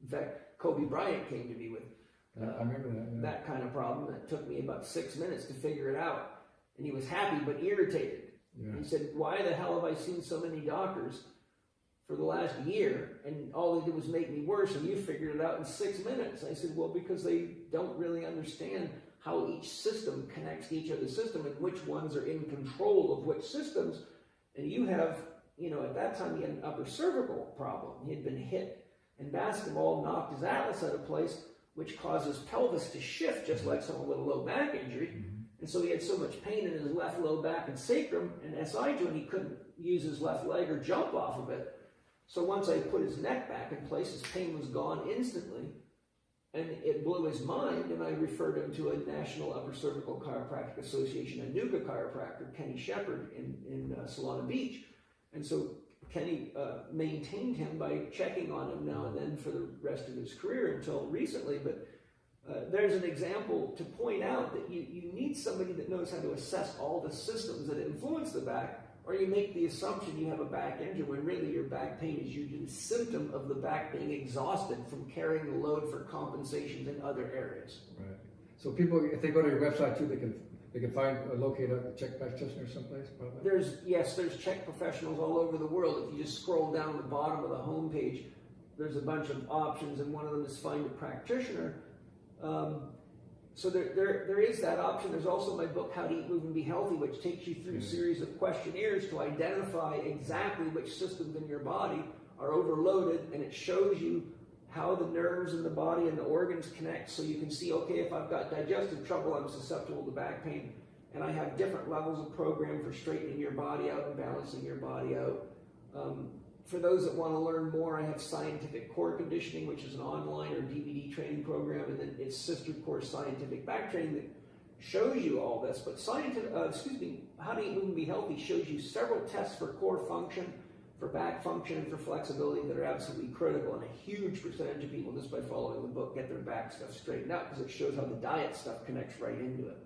In fact, Kobe Bryant came to me with I remember that kind of problem. That took me about 6 minutes to figure it out, and he was happy but irritated. He said, "Why the hell have I seen so many doctors for the last year, and all they did was make me worse, and you figured it out in 6 minutes?" I said, "Well, because they don't really understand how each system connects to each other system and which ones are in control of which systems." And you have, at that time he had an upper cervical problem. He had been hit in basketball, knocked his atlas out of place, which causes pelvis to shift, just like someone with a low back injury. And so he had so much pain in his left low back and sacrum and SI joint, he couldn't use his left leg or jump off of it. So once I put his neck back in place, his pain was gone instantly, and it blew his mind, and I referred him to a National Upper Cervical Chiropractic Association, a NUCA chiropractor, Kenny Shepard, in Solana Beach. And so Kenny maintained him by checking on him now and then for the rest of his career until recently. But there's an example to point out that you need somebody that knows how to assess all the systems that influence the back, or you make the assumption you have a back injury when really your back pain is usually a symptom of the back being exhausted from carrying the load for compensations in other areas. Right. So people, if they go to your website too, they can find locate a Chek practitioner someplace. Probably. There's Chek professionals all over the world. If you just scroll down the bottom of the homepage, there's a bunch of options, and one of them is find a practitioner. So there is that option. There's also my book, How to Eat, Move, and Be Healthy, which takes you through a series of questionnaires to identify exactly which systems in your body are overloaded, and it shows you how the nerves in the body and the organs connect, so you can see, okay, if I've got digestive trouble, I'm susceptible to back pain, and I have different levels of program for straightening your body out and balancing your body out. For those that want to learn more, I have Scientific Core Conditioning, which is an online or DVD training program, and then its sister course, Scientific Back Training, that shows you all this. But How to Eat, Move, and Be Healthy shows you several tests for core function, for back function, and for flexibility that are absolutely critical. And a huge percentage of people, just by following the book, get their back stuff straightened out because it shows how the diet stuff connects right into it.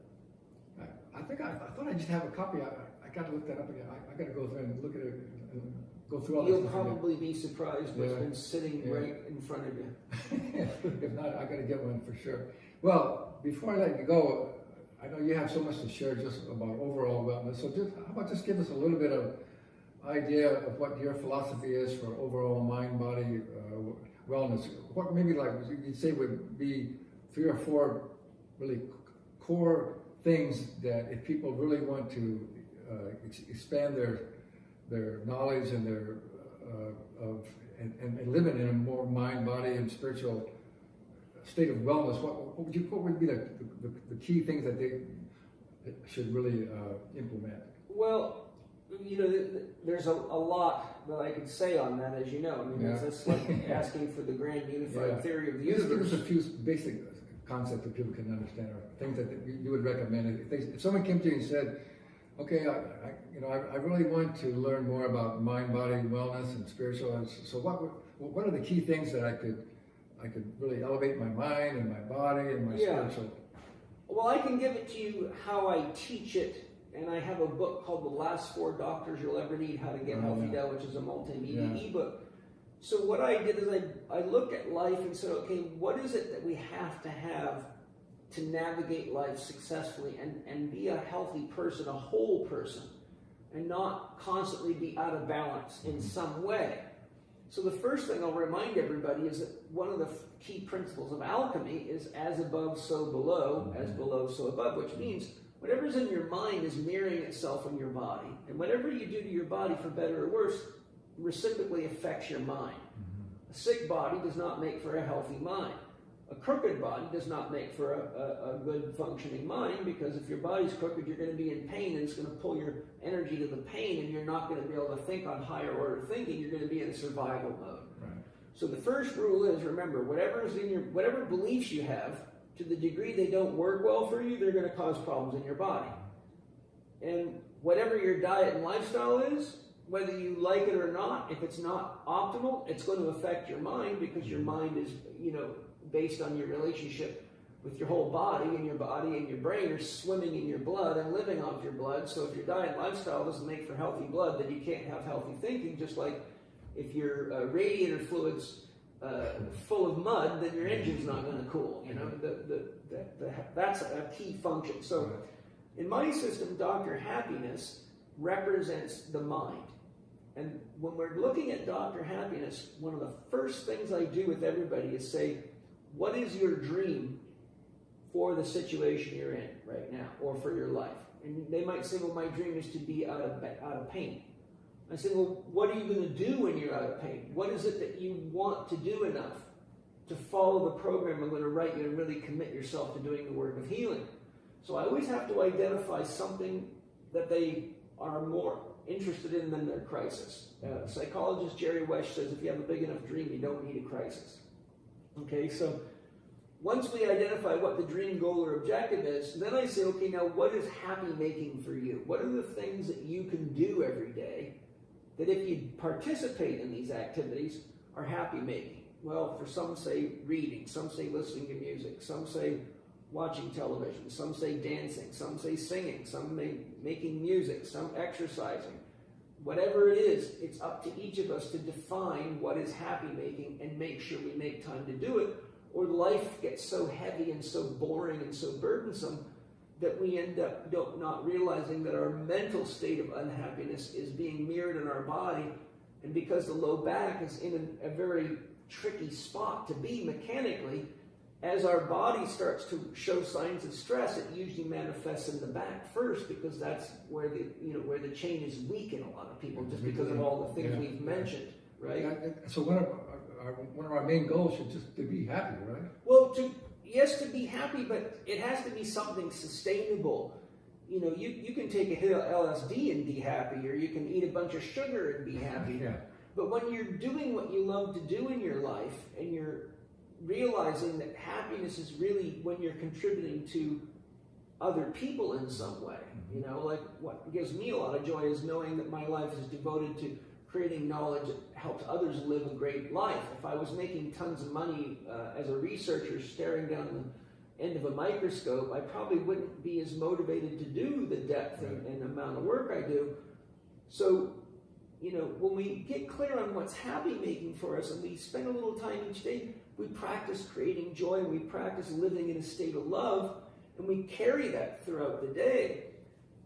I thought I just have a copy. I got to look that up again. I got to go through and look at it and go through all this. You'll probably be surprised what's been sitting right in front of you. If not, I got to get one for sure. Well, before I let you go, I know you have so much to share just about overall wellness. So how about just give us a little bit of idea of what your philosophy is for overall mind-body wellness. What maybe like you'd say would be 3 or 4 really core things that if people really want to expand their knowledge and their and living in a more mind, body, and spiritual state of wellness, what would be the key things that they should really implement? Well, there's a lot that I could say on that, as you know. I mean, it's just like asking for the grand unified theory of the universe. Give us a few basic concepts that people can understand, or things that you would recommend. If someone came to you and said, "Okay, I really want to learn more about mind, body, wellness, and spiritual. So what are the key things that I could really elevate my mind and my body and my spiritual?" Well, I can give it to you how I teach it, and I have a book called The Last 4 Doctors You'll Ever Need: How to Get Healthy Now, which is a multimedia ebook. So what I did is I looked at life and said, okay, what is it that we have to navigate life successfully and be a healthy person, a whole person, and not constantly be out of balance in some way? So the first thing I'll remind everybody is that one of the key principles of alchemy is as above, so below, as below, so above, which means whatever's in your mind is mirroring itself in your body. And whatever you do to your body, for better or worse, reciprocally affects your mind. A sick body does not make for a healthy mind. A crooked body does not make for a good functioning mind, because if your body's crooked, you're going to be in pain, and it's going to pull your energy to the pain, and you're not going to be able to think on higher order thinking. You're going to be in survival mode. Right. So the first rule is, remember, whatever beliefs you have, to the degree they don't work well for you, they're going to cause problems in your body. And whatever your diet and lifestyle is, whether you like it or not, if it's not optimal, it's going to affect your mind, because your mind is, based on your relationship with your whole body and your brain are swimming in your blood and living off your blood. So if your diet and lifestyle doesn't make for healthy blood, then you can't have healthy thinking. Just like if your radiator fluid's full of mud, then your engine's not going to cool. That's a key function. So in my system, Dr. Happiness represents the mind. And when we're looking at Dr. Happiness, one of the first things I do with everybody is say, what is your dream for the situation you're in right now, or for your life? And they might say, well, my dream is to be out of pain. I say, well, what are you going to do when you're out of pain? What is it that you want to do enough to follow the program I'm going to write you and really commit yourself to doing the work of healing? So I always have to identify something that they are more interested in than their crisis. Psychologist Jerry Wesch says if you have a big enough dream, you don't need a crisis. Okay, so once we identify what the dream, goal, or objective is, then I say, okay, now what is happy making for you? What are the things that you can do every day that if you participate in these activities are happy making? Well, for some say reading, some say listening to music, some say watching television, some say dancing, some say singing, some making music, some exercising. Whatever it is, it's up to each of us to define what is happy making and make sure we make time to do it, or life gets so heavy and so boring and so burdensome that we end up not realizing that our mental state of unhappiness is being mirrored in our body. And because the low back is in a very tricky spot to be mechanically, as our body starts to show signs of stress, it usually manifests in the back first, because that's where the chain is weak in a lot of people, just because of all the things we've mentioned, right? So one of our main goals should just to be happy, right? Well, to be happy, but it has to be something sustainable. you know, you can take a hit of LSD and be happy, or you can eat a bunch of sugar and be happy. Yeah. But when you're doing what you love to do in your life, and you're realizing that happiness is really when you're contributing to other people in some way, you know, like what gives me a lot of joy is knowing that my life is devoted to creating knowledge that helps others live a great life. If I was making tons of money as a researcher staring down the end of a microscope, I probably wouldn't be as motivated to do the depth and amount of work I do. So, you know, when we get clear on what's happy making for us and we spend a little time each day, we practice creating joy, and we practice living in a state of love, and we carry that throughout the day.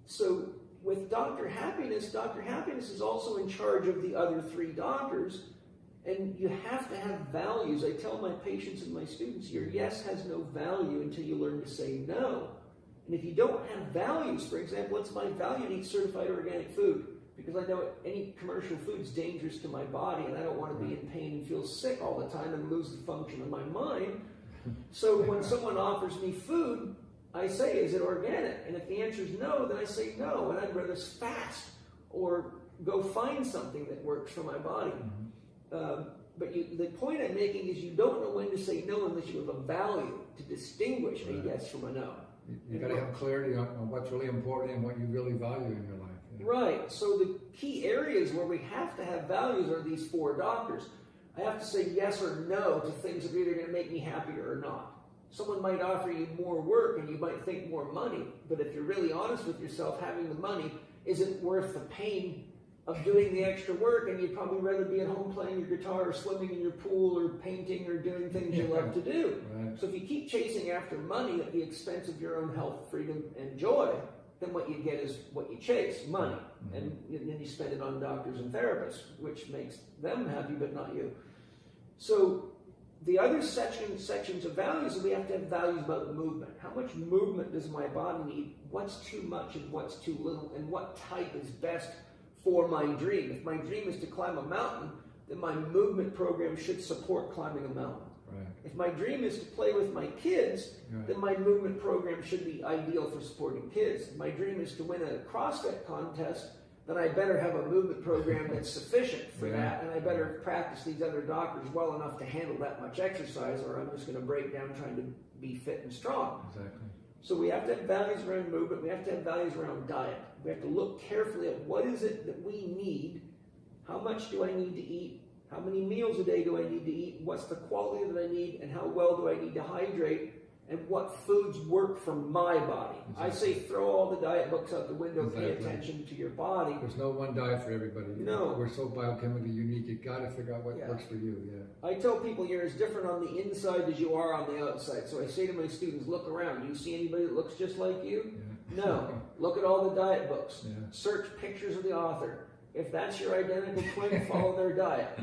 So with Dr. Happiness is also in charge of the other 3 doctors, and you have to have values. I tell my patients and my students, your yes has no value until you learn to say no. And if you don't have values, for example, it's my value to eat certified organic food, because I know any commercial food is dangerous to my body, and I don't want to be in pain and feel sick all the time and lose the function of my mind. So when someone offers me food, I say, is it organic? And if the answer is no, then I say no, and I'd rather fast or go find something that works for my body. But the point I'm making is you don't know when to say no unless you have a value to distinguish a yes from a no. You got to have clarity on what's really important and what you really value in your life. Yeah. Right. So the key areas where we have to have values are these 4 doctors. I have to say yes or no to things that are either going to make me happier or not. Someone might offer you more work and you might think more money, but if you're really honest with yourself, having the money isn't worth the pain of doing the extra work, and you'd probably rather be at home playing your guitar or swimming in your pool or painting or doing things you love to do. Right. So if you keep chasing after money at the expense of your own health, freedom, and joy, then what you get is what you chase, money. And then you spend it on doctors and therapists, which makes them happy but not you. So the other sections of values, we have to have values about movement. How much movement does my body need? What's too much and what's too little? And what type is best for my dream? If my dream is to climb a mountain, then my movement program should support climbing a mountain. Right. If my dream is to play with my kids, then my movement program should be ideal for supporting kids. If my dream is to win a CrossFit contest, then I better have a movement program that's sufficient for that, and I better practice these other doctors well enough to handle that much exercise, or I'm just going to break down trying to be fit and strong. Exactly. So we have to have values around movement. We have to have values around diet. We have to look carefully at what is it that we need, how much do I need to eat, how many meals a day do I need to eat, what's the quality that I need, and how well do I need to hydrate, and what foods work for my body. Exactly. I say throw all the diet books out the window, pay attention to your body. There's no one diet for everybody. No. We're so biochemically unique, you got to figure out what works for you. Yeah. I tell people you're as different on the inside as you are on the outside. So I say to my students, look around. Do you see anybody that looks just like you? Yeah. No. Look at all the diet books. Yeah. Search pictures of the author. If that's your identical twin, follow their diet.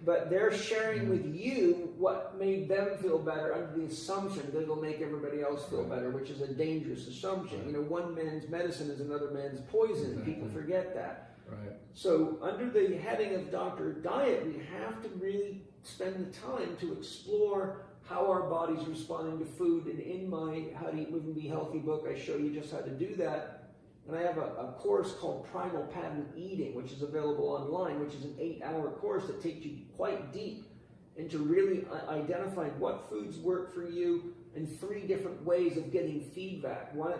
But they're sharing with you what made them feel better under the assumption that it'll make everybody else feel better, which is a dangerous assumption. You know, one man's medicine is another man's poison. Exactly. People forget that. Right. So under the heading of Dr. Diet, we have to really spend the time to explore how our body's responding to food. And in my How to Eat, Move, and Be Healthy book, I show you just how to do that. And I have a course called Primal Pattern Eating, which is available online, which is an 8-hour course that takes you quite deep into really identifying what foods work for you and 3 different ways of getting feedback. One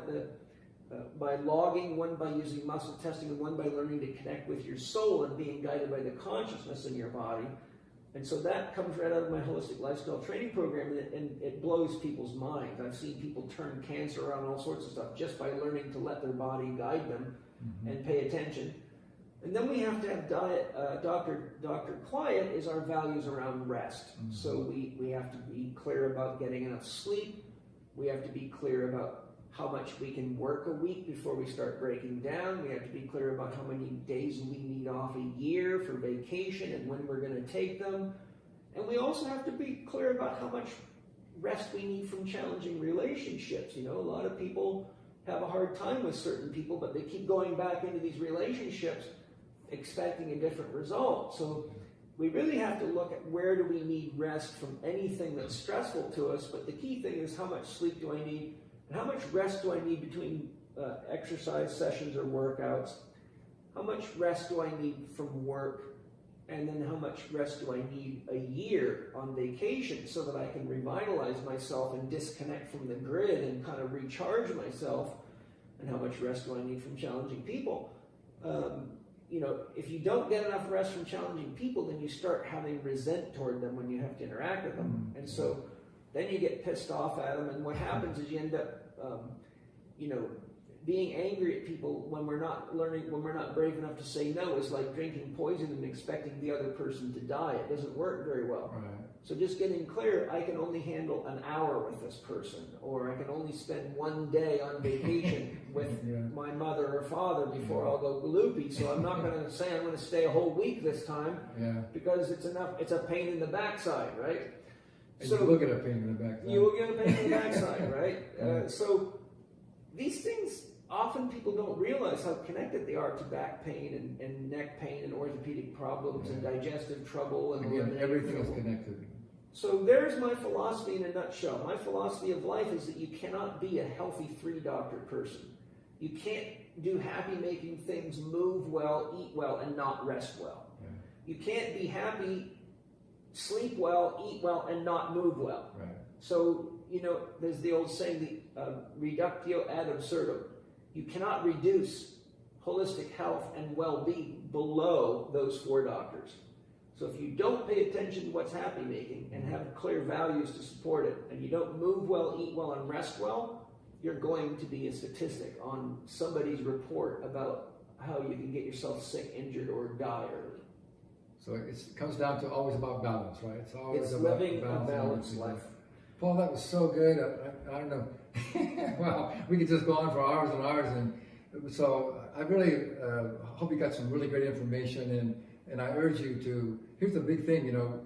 by logging, one by using muscle testing, and one by learning to connect with your soul and being guided by the consciousness in your body. And so that comes right out of my holistic lifestyle training program, and it blows people's minds. I've seen people turn cancer around, all sorts of stuff, just by learning to let their body guide them and pay attention. And then we have to have diet. Dr. Quiet is our values around rest. So we have to be clear about getting enough sleep. We have to be clear about how much we can work a week before we start breaking down. We have to be clear about how many days we need off a year for vacation and when we're going to take them. And we also have to be clear about how much rest we need from challenging relationships. You know, a lot of people have a hard time with certain people, but they keep going back into these relationships expecting a different result. So we really have to look at where do we need rest from anything that's stressful to us, but the key thing is how much sleep do I need? And how much rest do I need between exercise sessions or workouts, how much rest do I need from work, and then how much rest do I need a year on vacation so that I can revitalize myself and disconnect from the grid and kind of recharge myself, and how much rest do I need from challenging people. You know, if you don't get enough rest from challenging people, then you start having resent toward them when you have to interact with them. And so then you get pissed off at them, and what happens is you end up, you know, being angry at people when we're not learning, when we're not brave enough to say no is like drinking poison and expecting the other person to die. It doesn't work very well. Right. So just getting clear, I can only handle an hour with this person, or I can only spend one day on vacation with my mother or father before I'll go loopy. So I'm not going to say I'm going to stay a whole week this time because it's enough. It's a pain in the backside, right? And so you will get a pain in the backside. You will get a pain in the backside, right? So these things, often people don't realize how connected they are to back pain and neck pain and orthopedic problems and digestive trouble. And again, everything is connected. So there's my philosophy in a nutshell. My philosophy of life is that you cannot be a healthy three-doctor person. You can't do happy-making things, move well, eat well, and not rest well. You can't be happy, sleep well, eat well, and not move well. Right. So, you know, there's the old saying, the reductio ad absurdum. You cannot reduce holistic health and well-being below those four doctors. So if you don't pay attention to what's happy making and have clear values to support it, and you don't move well, eat well, and rest well, you're going to be a statistic on somebody's report about how you can get yourself sick, injured, or die early. So it comes down to always about balance, right? It's always It's about living a balanced life. Paul, that was so good. I don't know. Wow, we could just go on for hours and hours. And so I really hope you got some really great information. And I urge you to, here's the big thing, you know,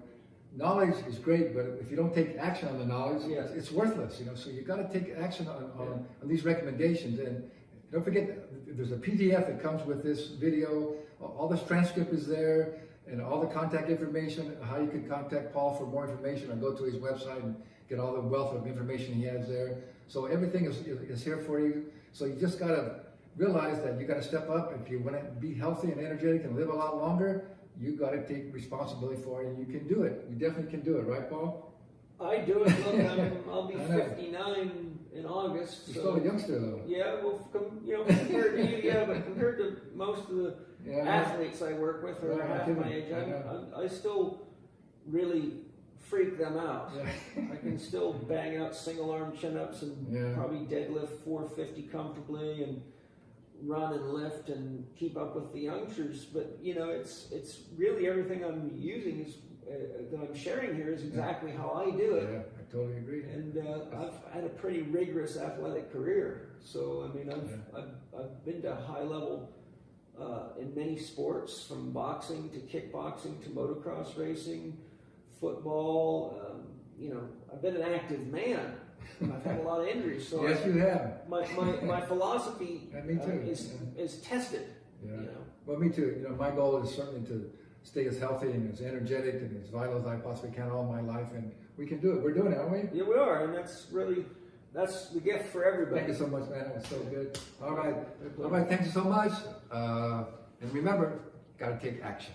knowledge is great, but if you don't take action on the knowledge, it's worthless, you know. So you got to take action on these recommendations. And don't forget, there's a PDF that comes with this video. All this transcript is there, and all the contact information, how you can contact Paul for more information, or go to his website and get all the wealth of information he has there. So everything is here for you. So you just got to realize that you got to step up. If you want to be healthy and energetic and live a lot longer, you got to take responsibility for it, and you can do it. You definitely can do it, right, Paul? I do it. Look, I'll be 59 in August. You're still a youngster, though. Yeah, well, you know, compared to you, but compared to most of the athletes I work with who are half my age, I still really freak them out. I can still bang out single arm chin-ups and probably deadlift 450 comfortably and run and lift and keep up with the youngsters. But you know, it's really everything I'm using is that I'm sharing here is exactly how I do it. Yeah, I totally agree. And I've had a pretty rigorous athletic career. So I mean, I've been to high level in many sports, from boxing to kickboxing to motocross racing, football. You know, I've been an active man. I've had a lot of injuries. So yes, you have. My philosophy me too. is tested. Yeah. You know? Well, me too. You know, my goal is certainly to stay as healthy and as energetic and as vital as I possibly can all my life, and we can do it. We're doing it, aren't we? Yeah, we are, and that's the gift for everybody. Thank you so much, man. That was so good. All right. Thank you so much. And remember, got to take action.